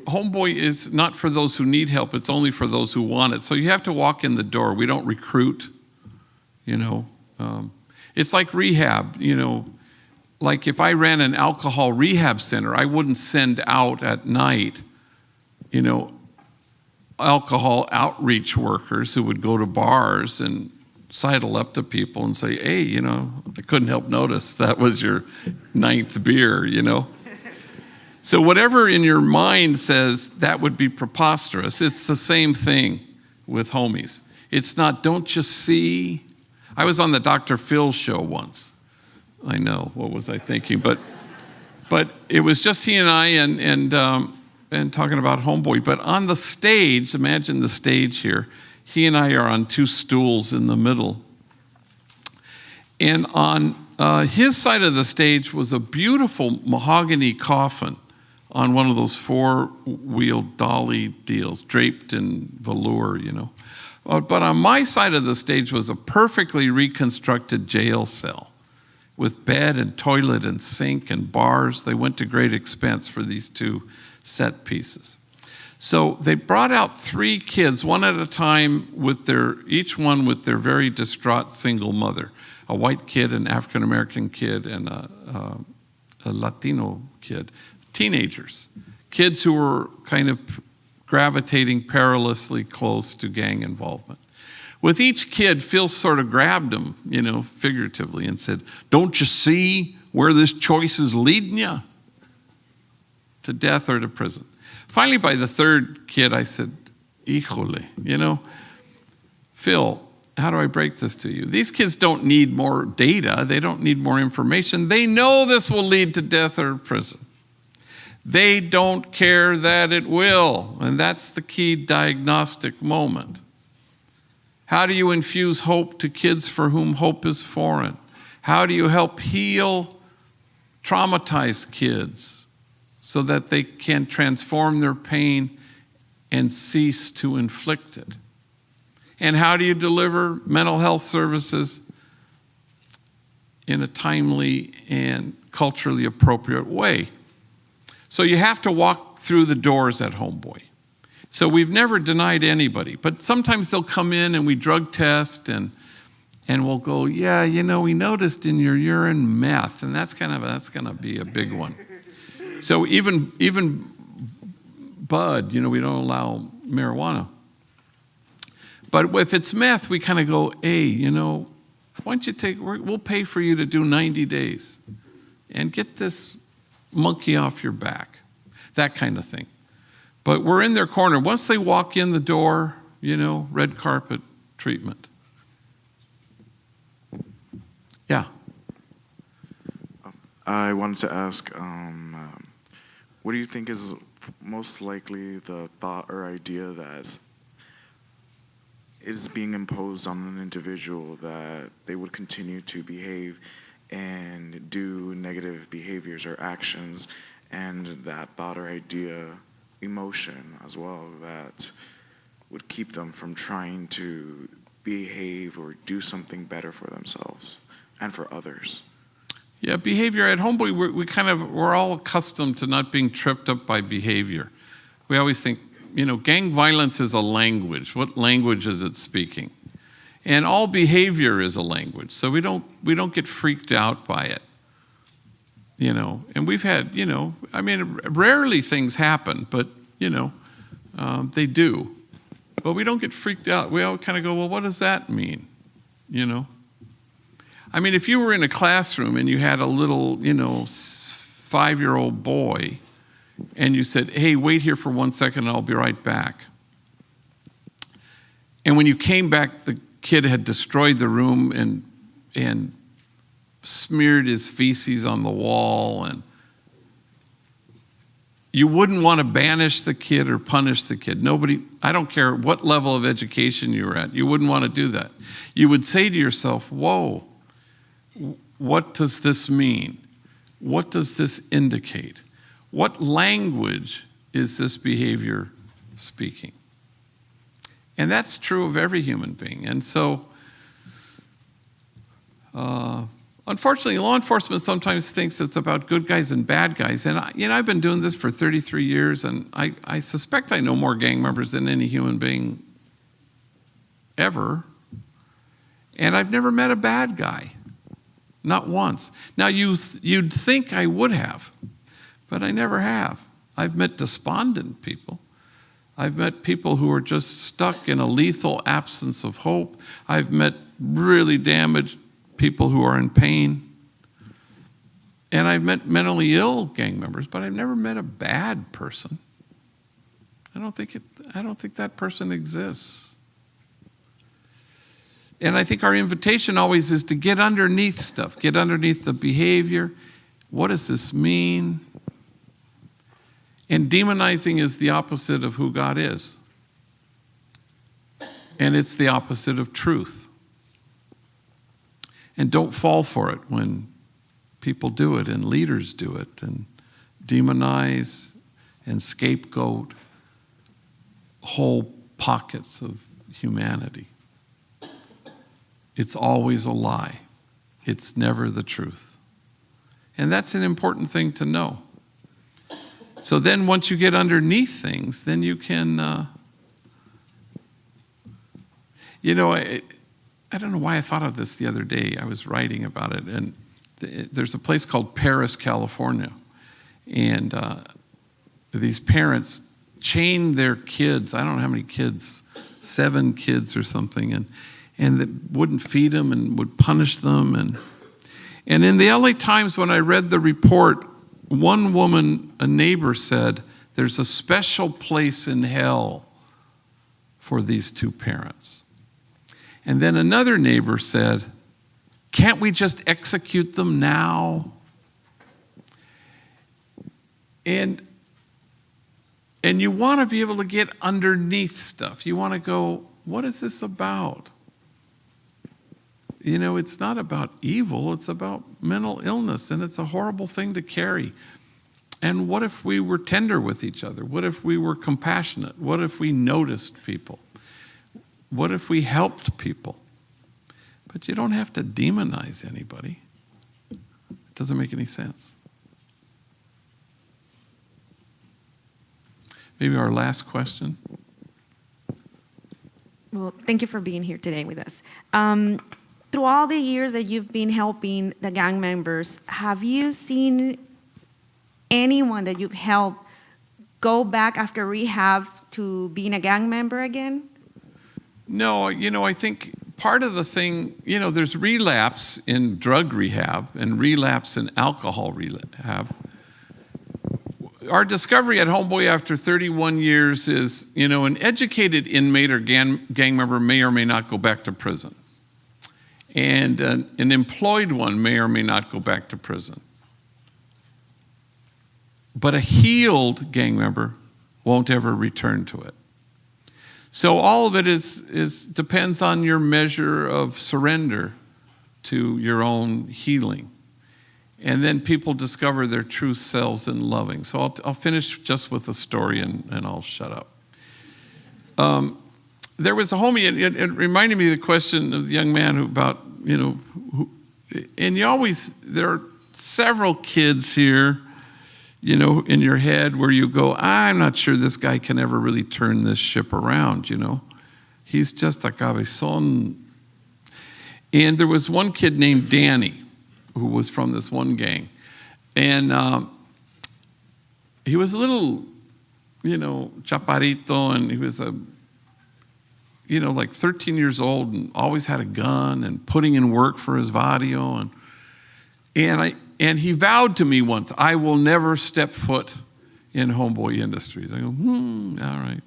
S4: Homeboy is not for those who need help. It's only for those who want it. So you have to walk in the door. We don't recruit, It's like rehab, Like if I ran an alcohol rehab center, I wouldn't send out at night, alcohol outreach workers who would go to bars and sidle up to people and say, hey, I couldn't help notice that was your 9th beer, So whatever in your mind says that would be preposterous, it's the same thing with homies. It's not, don't you see? I was on the Dr. Phil show once. I know, what was I thinking? But it was just he and I and talking about Homeboy. But on the stage, imagine the stage here, he and I are on 2 stools in the middle. And on his side of the stage was a beautiful mahogany coffin on one of those 4-wheel dolly deals, draped in velour, But on my side of the stage was a perfectly reconstructed jail cell with bed and toilet and sink and bars. They went to great expense for these 2 set pieces. So they brought out 3 kids, one at a time, each one with their very distraught single mother, a white kid, an African-American kid, and a Latino kid. Teenagers, kids who were kind of gravitating perilously close to gang involvement. With each kid, Phil sort of grabbed him, figuratively, and said, "Don't you see where this choice is leading you? To death or to prison." Finally, by the third kid, I said, "Híjole, Phil, how do I break this to you? These kids don't need more data. They don't need more information. They know this will lead to death or prison. They don't care that it will." And that's the key diagnostic moment. How do you infuse hope to kids for whom hope is foreign? How do you help heal traumatized kids so that they can transform their pain and cease to inflict it? And how do you deliver mental health services in a timely and culturally appropriate way? So you have to walk through the doors at Homeboy. So we've never denied anybody, but sometimes they'll come in and we drug test and we'll go, "Yeah, we noticed in your urine meth," and that's gonna be a big one. So even bud, we don't allow marijuana. But if it's meth, we kind of go, "Hey, why don't you we'll pay for you to do 90 days and get this monkey off your back," that kind of thing. But we're in their corner. Once they walk in the door, red carpet treatment. Yeah.
S7: I wanted to ask, what do you think is most likely the thought or idea that is being imposed on an individual that they would continue to behave and do negative behaviors or actions, and that thought or idea, emotion as well, that would keep them from trying to behave or do something better for themselves and for others?
S4: Yeah, behavior at Homeboy, we're all accustomed to not being tripped up by behavior. We always think, gang violence is a language. What language is it speaking? And all behavior is a language, so we don't get freaked out by it. And we've had, rarely things happen, but, they do. But we don't get freaked out. We all kind of go, "Well, what does that mean?" If you were in a classroom and you had a little, 5-year-old boy, and you said, "Hey, wait here for 1 second and I'll be right back." And when you came back, the kid had destroyed the room and smeared his feces on the wall, and you wouldn't want to banish the kid or punish the kid. I don't care what level of education you were at, you wouldn't want to do that. You would say to yourself, "Whoa, what does this mean? What does this indicate? What language is this behavior speaking?" And that's true of every human being. And so, unfortunately, law enforcement sometimes thinks it's about good guys and bad guys. And I've been doing this for 33 years, and I suspect I know more gang members than any human being ever. And I've never met a bad guy, not once. Now, you'd think I would have, but I never have. I've met despondent people. I've met people who are just stuck in a lethal absence of hope. I've met really damaged people who are in pain. And I've met mentally ill gang members, but I've never met a bad person. I don't think that person exists. And I think our invitation always is to get underneath stuff, get underneath the behavior. What does this mean? And demonizing is the opposite of who God is. And it's the opposite of truth. And don't fall for it when people do it and leaders do it and demonize and scapegoat whole pockets of humanity. It's always a lie. It's never the truth. And that's an important thing to know. So then once you get underneath things, then you can, I don't know why I thought of this the other day. I was writing about it, and there's a place called Paris, California. And these parents chained their kids. I don't know how many kids, 7 kids or something, and that wouldn't feed them and would punish them. And in the LA Times, when I read the report, one woman, a neighbor, said, there's a special place in hell for these 2 parents. And then another neighbor said, can't we just execute them now? And you want to be able to get underneath stuff. You want to go, what is this about? You know, it's not about evil, it's about mental illness, and it's a horrible thing to carry. And what if we were tender with each other? What if we were compassionate? What if we noticed people? What if we helped people? But you don't have to demonize anybody. It doesn't make any sense. Maybe our last question.
S8: Well, thank you for being here today with us. Through all the years that you've been helping the gang members, have you seen anyone that you've helped go back after rehab to being a gang member again?
S4: No, I think part of the thing, there's relapse in drug rehab and relapse in alcohol rehab. Our discovery at Homeboy after 31 years is, an educated inmate or gang member may or may not go back to prison. And an employed one may or may not go back to prison. But a healed gang member won't ever return to it. So all of it depends on your measure of surrender to your own healing. And then people discover their true selves in loving. So I'll finish just with a story and I'll shut up. There was a homie, it reminded me of the question of the young man there are several kids here, in your head where you go, I'm not sure this guy can ever really turn this ship around, He's just a cabezón. And there was one kid named Danny who was from this one gang. And he was a little, chaparrito, and he was like 13 years old and always had a gun and putting in work for his barrio. And he vowed to me once, I will never step foot in Homeboy Industries. I go, all right.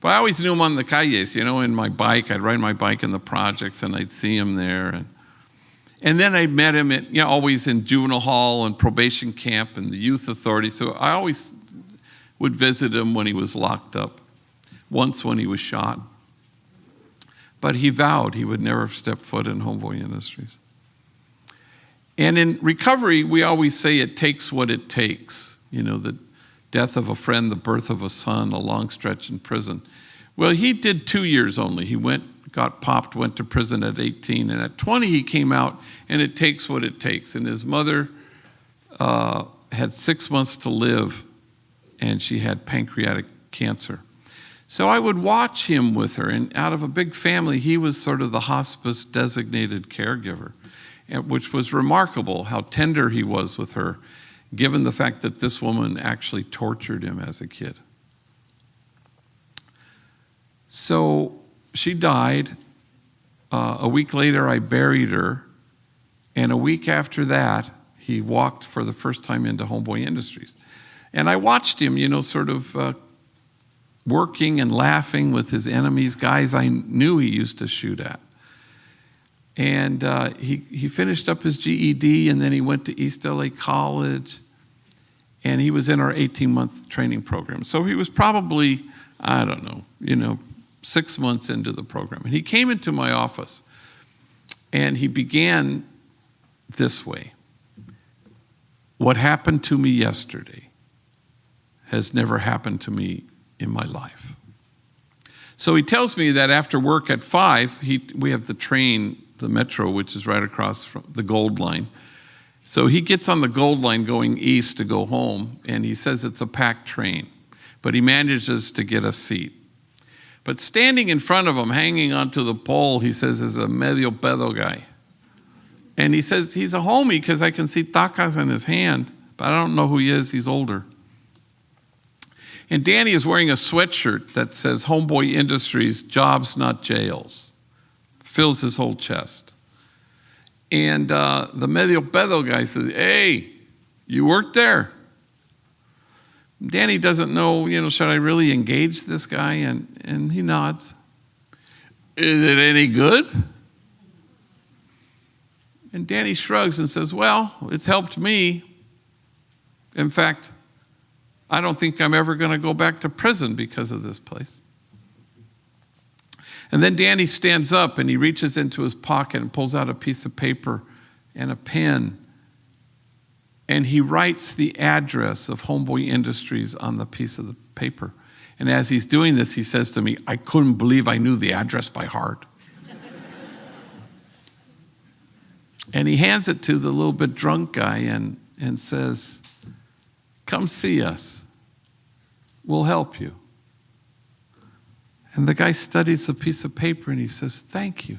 S4: But I always knew him on the calles, in my bike. I'd ride my bike in the projects and I'd see him there. And then I met him always in juvenile hall and probation camp and the youth authority. So I always would visit him when he was locked up, once when he was shot. But he vowed he would never step foot in Homeboy Industries. And in recovery, we always say it takes what it takes. The death of a friend, the birth of a son, a long stretch in prison. Well, he did 2 years only. He got popped, went to prison at 18. And at 20, he came out, and it takes what it takes. And his mother had 6 months to live, and she had pancreatic cancer. So I would watch him with her, and out of a big family, he was sort of the hospice designated caregiver, which was remarkable how tender he was with her, given the fact that this woman actually tortured him as a kid. So she died. A week later, I buried her, and a week after that, he walked for the first time into Homeboy Industries. And I watched him, sort of working and laughing with his enemies, guys I knew he used to shoot at. And he finished up his GED, and then he went to East LA College, and he was in our 18-month training program. So he was probably, 6 months into the program. And he came into my office, and he began this way. What happened to me yesterday has never happened to me in my life. So he tells me that after work at 5, we have the train, the metro, which is right across from the Gold Line. So he gets on the Gold Line going east to go home, and he says it's a packed train, but he manages to get a seat. But standing in front of him, hanging onto the pole, he says, is a medio pedo guy. And he says he's a homie because I can see tacas in his hand, but I don't know who he is. He's older. And Danny is wearing a sweatshirt that says Homeboy Industries, jobs, not jails. Fills his whole chest. And the medio pedo guy says, hey, you work there? Danny doesn't know, should I really engage this guy? And he nods. Is it any good? And Danny shrugs and says, well, it's helped me. In fact, I don't think I'm ever going to go back to prison because of this place. And then Danny stands up and he reaches into his pocket and pulls out a piece of paper and a pen. And he writes the address of Homeboy Industries on the piece of the paper. And as he's doing this, he says to me, I couldn't believe I knew the address by heart. And he hands it to the little bit drunk guy and says, come see us. We'll help you. And the guy studies the piece of paper and he says, thank you.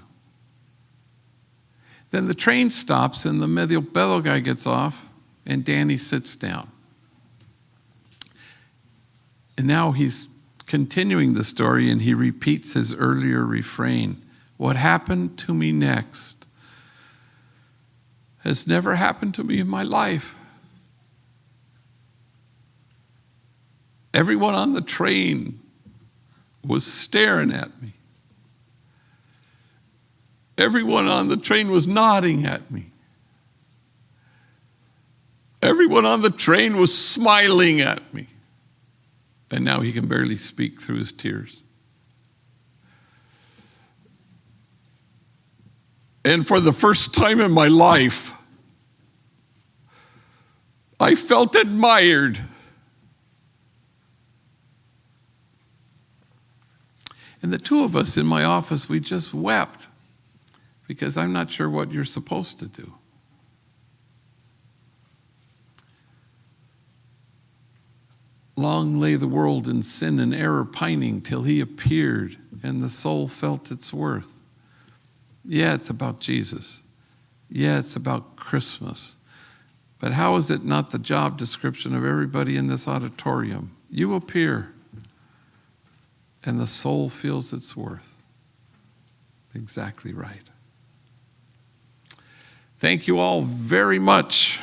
S4: Then the train stops and the medio pedo guy gets off and Danny sits down. And now he's continuing the story and he repeats his earlier refrain. What happened to me next has never happened to me in my life. Everyone on the train was staring at me. Everyone on the train was nodding at me. Everyone on the train was smiling at me. And now he can barely speak through his tears. And for the first time in my life, I felt admired. And the two of us in my office, we just wept because I'm not sure what you're supposed to do. Long lay the world in sin and error pining till he appeared and the soul felt its worth. Yeah, it's about Jesus. Yeah, it's about Christmas. But how is it not the job description of everybody in this auditorium? You appear and the soul feels its worth. Exactly right. Thank you all very much.